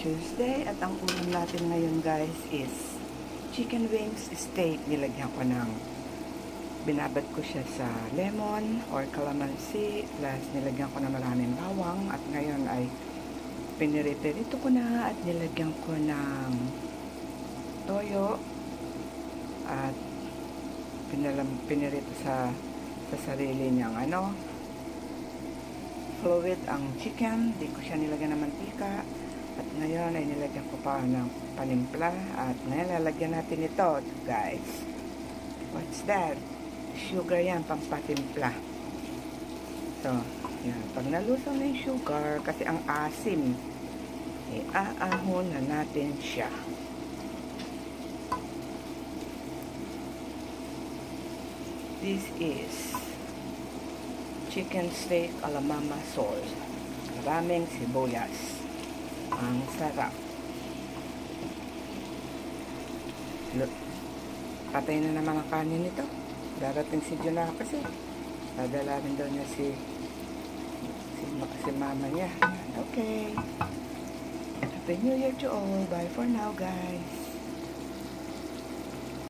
Tuesday at ang ulam natin ngayon guys is chicken wings steak. Nilagyan ko ng binabad ko siya sa lemon or calamansi plus nilagyan ko na maraming bawang at ngayon ay pinirito ko na at nilagyan ko ng toyo at pinirito sa sarili niyang fluid ang chicken. Di ko siya nilagyan ng mantika at ngayon ay nilagyan ko pa ng panimpla at ngayon lalagyan natin ito guys. What's that? Sugar yan, pampatimpla. So yan, pag nalusaw na yung sugar kasi ang asim, iaahon na natin siya. This is chicken steak a la Mama Sol. Maraming sibuyas. Ang sarap. Look. Patay na naman ang kanin nito. Darating si Jonah kasi. Dadala rin daw niya si mama niya. Okay. Happy New Year to all. Bye for now guys.